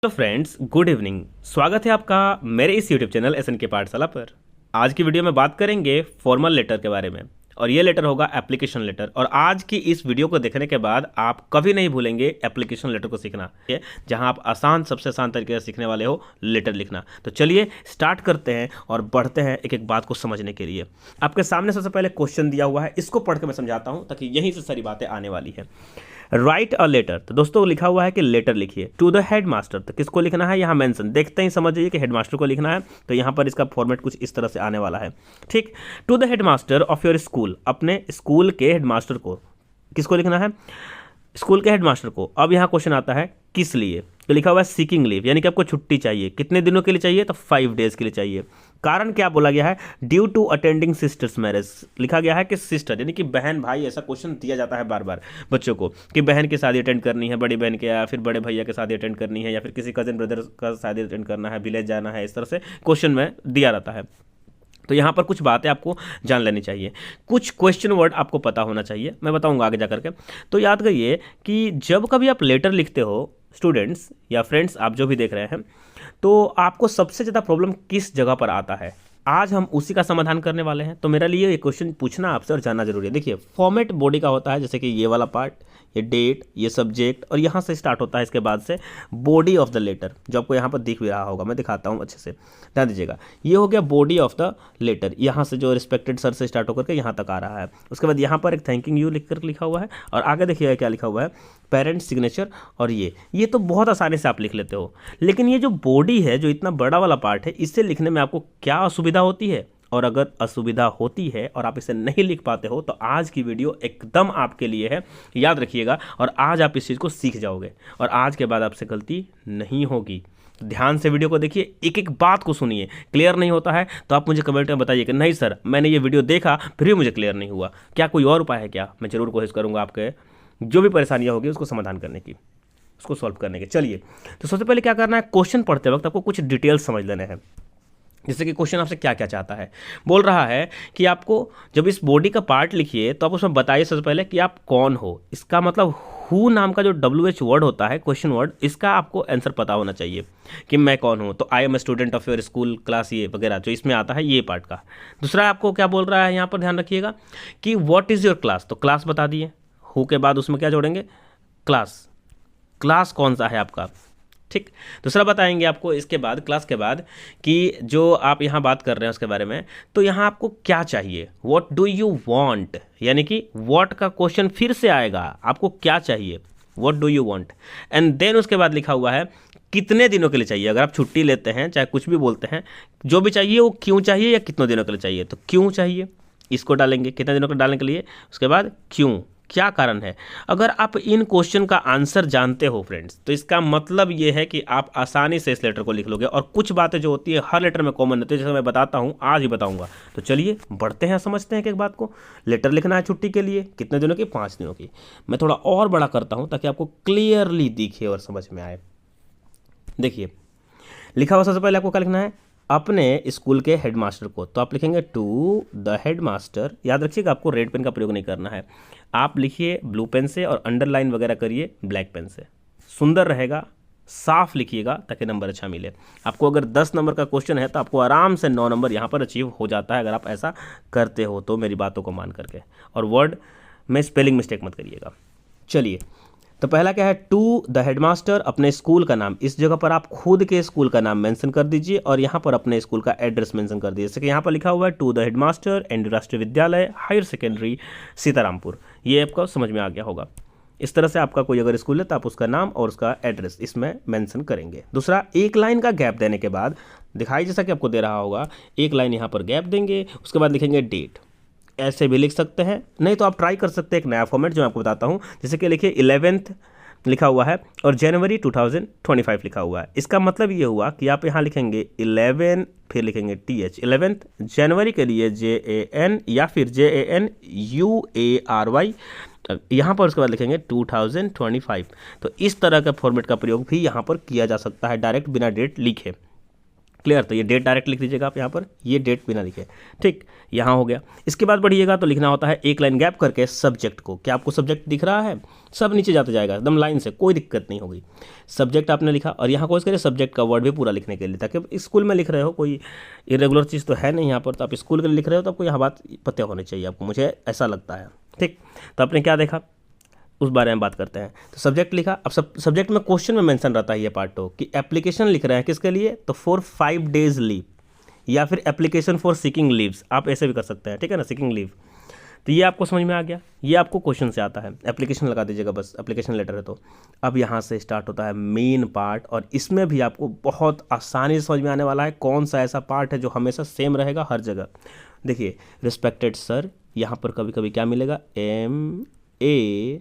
Hello friends, good evening. स्वागत है आपका मेरे इस यूट्यूब चैनल एसएन के पाठशाला पर। आज की वीडियो में बात करेंगे फॉर्मल लेटर के बारे में और ये लेटर होगा एप्लीकेशन लेटर। और आज की इस वीडियो को देखने के बाद आप कभी नहीं भूलेंगे एप्लीकेशन लेटर को सीखना है, जहां आप सबसे आसान तरीके से सीखने वाले हो लेटर लिखना। तो चलिए स्टार्ट करते हैं और बढ़ते हैं एक एक बात को समझने के लिए। आपके सामने सबसे पहले क्वेश्चन दिया हुआ है, इसको पढ़ के मैं समझाता हूँ ताकि यहीं से सारी बातें आने वाली है। राइट अ लेटर, तो दोस्तों लिखा हुआ है कि लेटर लिखिए टू द हेड मास्टर। तो किसको लिखना है यहाँ मेंशन, देखते ही समझ जाइए कि हेड मास्टर को लिखना है। तो यहाँ पर इसका फॉर्मेट कुछ इस तरह से आने वाला है, ठीक। To the head master of your school, अपने स्कूल के हेड मास्टर को, किसको लिखना है, स्कूल के हेड मास्टर को। अब यहाँ क्वेश्चन आता है किस लिए, तो लिखा हुआ है सीकिंग लीव, यानी कि आपको छुट्टी चाहिए। कितने दिनों के लिए चाहिए, तो 5 डेज के लिए चाहिए। कारण क्या बोला गया है, due to attending sister's marriage, लिखा गया है कि सिस्टर यानी कि बहन भाई। ऐसा क्वेश्चन दिया जाता है बार बार बच्चों को कि बहन की शादी अटेंड करनी है, बड़ी बहन के, या फिर बड़े भैया की शादी अटेंड करनी है, या फिर किसी कजिन ब्रदर का शादी अटेंड करना है, विलेज जाना है। इस तरह से क्वेश्चन में दिया रहता है। तो यहाँ पर कुछ बातें आपको जान लेनी चाहिए, कुछ क्वेश्चन वर्ड आपको पता होना चाहिए, मैं बताऊंगा आगे जा करके। तो याद करिए कि जब कभी आप लेटर लिखते हो स्टूडेंट्स या फ्रेंड्स, आप जो भी देख रहे हैं, तो आपको सबसे ज़्यादा प्रॉब्लम किस जगह पर आता है, आज हम उसी का समाधान करने वाले हैं। तो मेरे लिए ये क्वेश्चन पूछना आपसे और जानना जरूरी है। देखिए फॉर्मेट बॉडी का होता है, जैसे कि ये वाला पार्ट, ये डेट, ये सब्जेक्ट, और यहाँ से स्टार्ट होता है इसके बाद से बॉडी ऑफ द लेटर, जो आपको यहाँ पर दिख भी रहा होगा। मैं दिखाता हूँ अच्छे से, ध्यान दीजिएगा। ये हो गया बॉडी ऑफ द लेटर, यहाँ से जो रिस्पेक्टेड सर से स्टार्ट होकर के यहाँ तक आ रहा है। उसके बाद यहाँ पर एक थैंकिंग यू लिख कर लिखा हुआ है, और आगे देखिएगा क्या लिखा हुआ है, पेरेंट्स सिग्नेचर। और ये तो बहुत आसानी से आप लिख लेते हो, लेकिन ये जो बॉडी है, जो इतना बड़ा वाला पार्ट है, इससे लिखने में आपको क्या असुविधा होती है। और अगर असुविधा होती है और आप इसे नहीं लिख पाते हो, तो आज की वीडियो एकदम आपके लिए है, याद रखिएगा। और आज आप इस चीज़ को सीख जाओगे और आज के बाद आपसे गलती नहीं होगी। ध्यान से वीडियो को देखिए, एक एक बात को सुनिए। क्लियर नहीं होता है तो आप मुझे कमेंट में बताइए कि नहीं सर, मैंने ये वीडियो देखा फिर भी मुझे क्लियर नहीं हुआ, क्या कोई और उपाय है क्या। मैं ज़रूर कोशिश करूँगा आपके जो भी परेशानियाँ होगी उसको समाधान करने की, उसको सॉल्व करने के। चलिए, तो सबसे पहले क्या करना है, क्वेश्चन पढ़ते वक्त आपको कुछ डिटेल्स समझ लेने हैं। जैसे कि क्वेश्चन आपसे क्या क्या चाहता है, बोल रहा है कि आपको जब इस बॉडी का पार्ट लिखिए तो आप उसमें बताइए सबसे पहले कि आप कौन हो। इसका मतलब हु नाम का जो WH वर्ड होता है, क्वेश्चन वर्ड, इसका आपको आंसर पता होना चाहिए कि मैं कौन हूँ। तो I am a student of your school class, ये वगैरह जो इसमें आता है, ये पार्ट का। दूसरा आपको क्या बोल रहा है यहाँ पर, ध्यान रखिएगा कि व्हाट इज़ योर क्लास, तो क्लास बता दिए। हु के बाद उसमें क्या जोड़ेंगे, क्लास, क्लास कौन सा है आपका, ठीक। दूसरा बताएंगे आपको इसके बाद, क्लास के बाद, कि जो आप यहाँ बात कर रहे हैं उसके बारे में, तो यहाँ आपको क्या चाहिए, व्हाट डू यू वांट, यानी कि व्हाट का क्वेश्चन फिर से आएगा, आपको क्या चाहिए, what do you want. And then उसके बाद लिखा हुआ है कितने दिनों के लिए चाहिए। अगर आप छुट्टी लेते हैं, चाहे कुछ भी बोलते हैं, जो भी चाहिए वो क्यों चाहिए या कितने दिनों के लिए चाहिए, तो क्यों चाहिए इसको डालेंगे, कितने दिनों के डालने के लिए, उसके बाद क्यों, क्या कारण है। अगर आप इन क्वेश्चन का आंसर जानते हो फ्रेंड्स, तो इसका मतलब ये है कि आप आसानी से इस लेटर को लिख लोगे। और कुछ बातें जो होती है हर लेटर में कॉमन होती है, जैसे मैं बताता हूँ, आज ही बताऊंगा। तो चलिए बढ़ते हैं, समझते हैं एक एक बात को। लेटर लिखना है छुट्टी के लिए, कितने दिनों की, 5 दिनों की। मैं थोड़ा और बड़ा करता हूँ ताकि आपको क्लियरली दिखे और समझ में आए। देखिए लिखा हुआ सबसे पहले आपको क्या लिखना है, अपने स्कूल के हेडमास्टर को। तो आप लिखेंगे टू द हेडमास्टर। याद रखिएगा आपको रेड पेन का प्रयोग नहीं करना है, आप लिखिए ब्लू पेन से और अंडरलाइन वगैरह करिए ब्लैक पेन से। सुंदर रहेगा, साफ लिखिएगा ताकि नंबर अच्छा मिले आपको। अगर 10 नंबर का क्वेश्चन है तो आपको आराम से 9 नंबर यहाँ पर अचीव हो जाता है, अगर आप ऐसा करते हो तो, मेरी बातों को मान करके। और वर्ड में स्पेलिंग मिस्टेक मत करिएगा। चलिए, तो पहला क्या है, टू द हेडमास्टर, अपने स्कूल का नाम। इस जगह पर आप खुद के स्कूल का नाम मेंशन कर दीजिए और यहाँ पर अपने स्कूल का एड्रेस मेंशन कर दीजिए। जैसे कि यहाँ पर लिखा हुआ है टू द हेडमास्टर एंड राष्ट्रीय विद्यालय हायर सेकेंडरी सीतारामपुर, ये आपको समझ में आ गया होगा। इस तरह से आपका कोई अगर स्कूल है तो आप उसका नाम और उसका एड्रेस इसमें मेंशन करेंगे। दूसरा, एक लाइन का गैप देने के बाद, दिखाई जैसा कि आपको दे रहा होगा, एक लाइन यहाँ पर गैप देंगे, उसके बाद लिखेंगे डेट। ऐसे भी लिख सकते हैं, नहीं तो आप ट्राई कर सकते हैं एक नया फॉर्मेट जो मैं आपको बताता हूँ। जैसे कि लिखिए 11th लिखा हुआ है और जनवरी 2025 लिखा हुआ है। इसका मतलब ये हुआ कि आप यहाँ लिखेंगे 11, फिर लिखेंगे TH 11th, जनवरी के लिए JAN या फिर JANUARY, यहाँ पर उसके बाद लिखेंगे 2025। तो इस तरह का फॉर्मेट का प्रयोग भी यहाँ पर किया जा सकता है, डायरेक्ट बिना डेट लिखे। क्लियर। तो ये डेट डायरेक्ट लिख दीजिएगा आप यहाँ पर, ये डेट बिना लिखे, ठीक। यहाँ हो गया। इसके बाद बढ़िएगा तो लिखना होता है एक लाइन गैप करके सब्जेक्ट को। क्या आपको सब्जेक्ट दिख रहा है? सब नीचे जाता जाएगा एकदम लाइन से, कोई दिक्कत नहीं होगी। सब्जेक्ट आपने लिखा और यहाँ कोशिश करिए सब्जेक्ट का वर्ड भी पूरा लिखने के लिए, ताकि स्कूल में लिख रहे हो, कोई इरेगुलर चीज़ तो है नहीं यहाँ पर। तो आप स्कूल के लिए लिख रहे हो तो आपको यहाँ बात पता होनी चाहिए आपको, मुझे ऐसा लगता है, ठीक। तो आपने क्या देखा उस बारे में बात करते हैं। तो सब्जेक्ट लिखा। अब सब्जेक्ट में क्वेश्चन में मेंशन रहता है ये पार्ट टू कि एप्लीकेशन लिख रहे हैं किसके लिए, तो फॉर 5 days लीव, या फिर एप्लीकेशन फॉर सीकिंग लीव्स, आप ऐसे भी कर सकते हैं, ठीक है ना, सीकिंग लीव। तो ये आपको समझ में आ गया, ये आपको क्वेश्चन से आता है। एप्लीकेशन लगा दीजिएगा बस, एप्लीकेशन लेटर है। तो अब यहाँ से स्टार्ट होता है मेन पार्ट, और इसमें भी आपको बहुत आसानी से समझ में आने वाला है कौन सा ऐसा पार्ट है जो हमेशा सेम रहेगा हर जगह। देखिए, रिस्पेक्टेड सर, यहाँ पर कभी कभी क्या मिलेगा, MAM,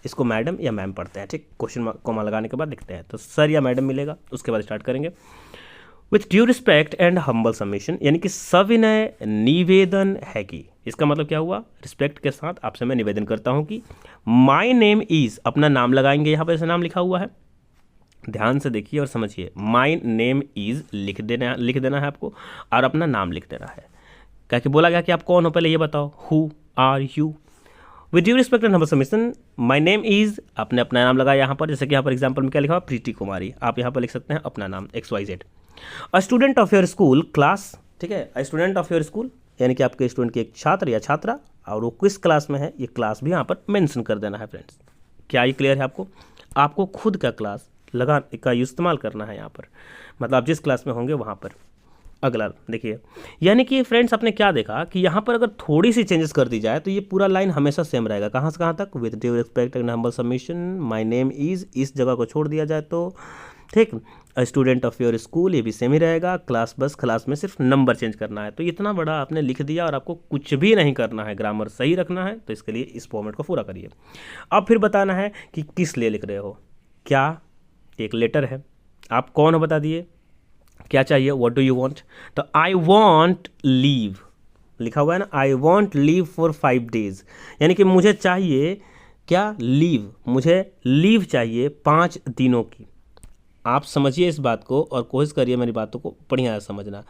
इसको मैडम या मैम पढ़ते हैं, ठीक। क्वेश्चन कॉमा लगाने के बाद लिखते हैं, तो सर या मैडम मिलेगा। उसके बाद स्टार्ट करेंगे with due respect and humble submission, यानी कि सविनय निवेदन है कि, इसका मतलब क्या हुआ, रिस्पेक्ट के साथ आपसे मैं निवेदन करता हूं कि माई नेम इज़, अपना नाम लगाएंगे, यहाँ पर ऐसा नाम लिखा हुआ है, ध्यान से देखिए और समझिए। माई नेम इज़ लिख देना है आपको, और अपना नाम लिख देना है। क्या कि बोला गया कि आप कौन हो, पहले ये बताओ, who are you. With due respect and humble submission, my name is, आपने अपना नाम लगाया यहाँ पर, जैसे कि यहाँ पर एग्जाम्पल में क्या लिखा हुआ, प्रीति कुमारी, आप यहाँ पर लिख सकते हैं अपना नाम XYZ। A student of your school class, ठीक है, a student of your school, यानी कि आपके स्टूडेंट की एक छात्र या छात्रा, और वो किस क्लास में है, ये क्लास भी यहाँ पर मेंशन कर देना है फ्रेंड्स। क्या ये क्लियर है आपको? आपको खुद का क्लास लगा का इस्तेमाल करना है यहाँ पर, मतलब आप जिस क्लास में होंगे वहाँ पर। अगला देखिए, यानी कि फ्रेंड्स आपने क्या देखा कि यहाँ पर अगर थोड़ी सी चेंजेस कर दी जाए तो ये पूरा लाइन हमेशा सेम रहेगा। कहाँ से कहाँ तक, with due respect and humble submission, my name is, इस जगह को छोड़ दिया जाए तो, ठीक। स्टूडेंट ऑफ योर स्कूल, ये भी सेम ही रहेगा। क्लास, बस क्लास में सिर्फ नंबर चेंज करना है। तो इतना बड़ा आपने लिख दिया और आपको कुछ भी नहीं करना है, ग्रामर सही रखना है। तो इसके लिए इस फॉर्मेट को पूरा करिए। अब फिर बताना है कि किस लिए लिख रहे हो, क्या एक लेटर है, आप कौन हो बता दिए, क्या चाहिए, व्हाट डू यू वांट। तो आई वांट लीव लिखा हुआ है ना, I want leave for 5 days, यानी कि मुझे चाहिए क्या, लीव, मुझे लीव चाहिए 5 दिनों की। आप समझिए इस बात को और कोशिश करिए मेरी बातों को बढ़िया समझना।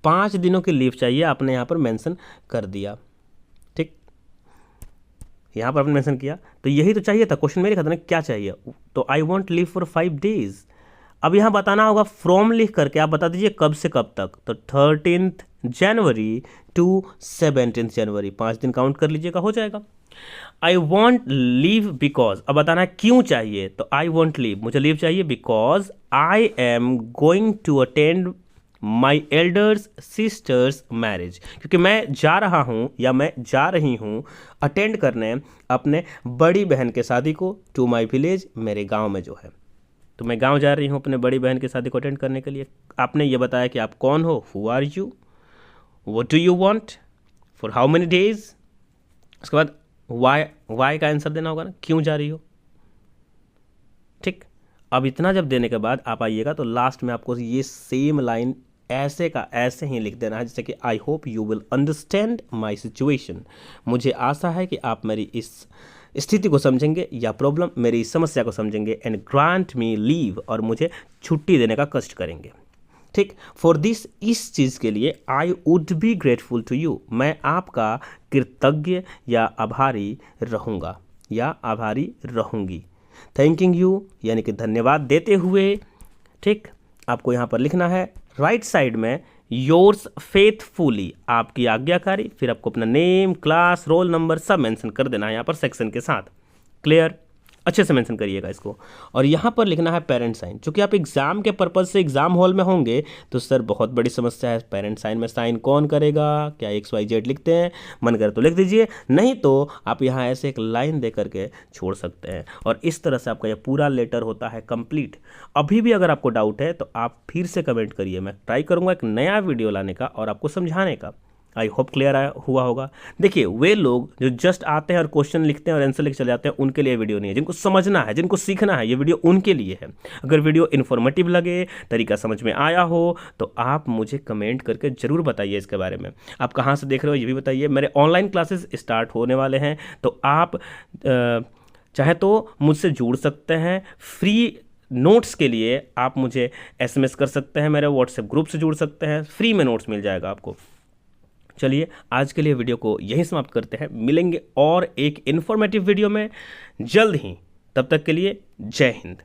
5 दिनों की लीव चाहिए, आपने यहाँ पर मेंशन कर दिया, ठीक, यहाँ पर आपने मेंशन किया। तो यही तो चाहिए था, क्वेश्चन में लिखा था ना क्या चाहिए, तो I want leave for 5 days। अब यहाँ बताना होगा फ्रॉम लिख करके आप बता दीजिए कब से कब तक, तो 13th जनवरी टू 17th जनवरी, 5 दिन काउंट कर लीजिएगा, हो जाएगा। आई वॉन्ट लीव बिकॉज, अब बताना है क्यों चाहिए, तो आई वॉन्ट लीव, मुझे लीव चाहिए because I am going to attend my elder's sister's marriage, क्योंकि मैं जा रहा हूँ या मैं जा रही हूँ अटेंड करने अपने बड़ी बहन के शादी को, टू माई विलेज, मेरे गाँव में जो है। तो मैं गांव जा रही हूँ अपने बड़ी बहन की शादी को अटेंड करने के लिए। आपने ये बताया कि आप कौन हो, who are you, what do you want, for how many days. उसके बाद वाई का आंसर देना होगा ना, क्यों जा रही हो, ठीक। अब इतना जब देने के बाद आप आइएगा तो लास्ट में आपको ये सेम लाइन ऐसे का ऐसे ही लिख देना है, जैसे कि I hope you will understand my situation, मुझे आशा है कि आप मेरी इस स्थिति को समझेंगे या प्रॉब्लम, मेरी समस्या को समझेंगे, एंड ग्रांट मी लीव, और मुझे छुट्टी देने का कष्ट करेंगे, ठीक। फॉर दिस, इस चीज़ के लिए, I would be grateful to you, मैं आपका कृतज्ञ या आभारी रहूँगा या आभारी रहूँगी। थैंकिंग यू, यानी कि धन्यवाद देते हुए, ठीक। आपको यहाँ पर लिखना है राइट साइड में योर्स फेथफुली, आपकी आज्ञाकारी, फिर आपको अपना नेम, क्लास, रोल नंबर सब मेंशन कर देना है यहाँ पर सेक्शन के साथ। क्लियर, अच्छे से मेंशन करिएगा इसको। और यहाँ पर लिखना है पेरेंट साइन, क्योंकि आप एग्जाम के पर्पज़ से एग्जाम हॉल में होंगे तो सर बहुत बड़ी समस्या है, पेरेंट साइन में साइन कौन करेगा, क्या XYZ लिखते हैं, मन करे तो लिख दीजिए, नहीं तो आप यहाँ ऐसे एक लाइन दे करके छोड़ सकते हैं। और इस तरह से आपका यह पूरा लेटर होता है कंप्लीट। अभी भी अगर आपको डाउट है तो आप फिर से कमेंट करिए, मैं ट्राई करूँगा एक नया वीडियो लाने का और आपको समझाने का। आई होप क्लियर हुआ होगा। देखिए, वे लोग जो जस्ट आते हैं और क्वेश्चन लिखते हैं और आंसर लिख चले जाते हैं, उनके लिए वीडियो नहीं है। जिनको समझना है, जिनको सीखना है, ये वीडियो उनके लिए है। अगर वीडियो इन्फॉर्मेटिव लगे, तरीका समझ में आया हो, तो आप मुझे कमेंट करके ज़रूर बताइए इसके बारे में। आप कहाँ से देख रहे हो ये भी बताइए। मेरे ऑनलाइन क्लासेस स्टार्ट होने वाले हैं, तो आप चाहे तो मुझसे जुड़ सकते हैं। फ्री नोट्स के लिए आप मुझे SMS कर सकते हैं, मेरे व्हाट्सएप ग्रुप से जुड़ सकते हैं, फ्री में नोट्स मिल जाएगा आपको। चलिए आज के लिए वीडियो को यहीं समाप्त करते हैं, मिलेंगे और एक इन्फॉर्मेटिव वीडियो में जल्द ही। तब तक के लिए जय हिंद।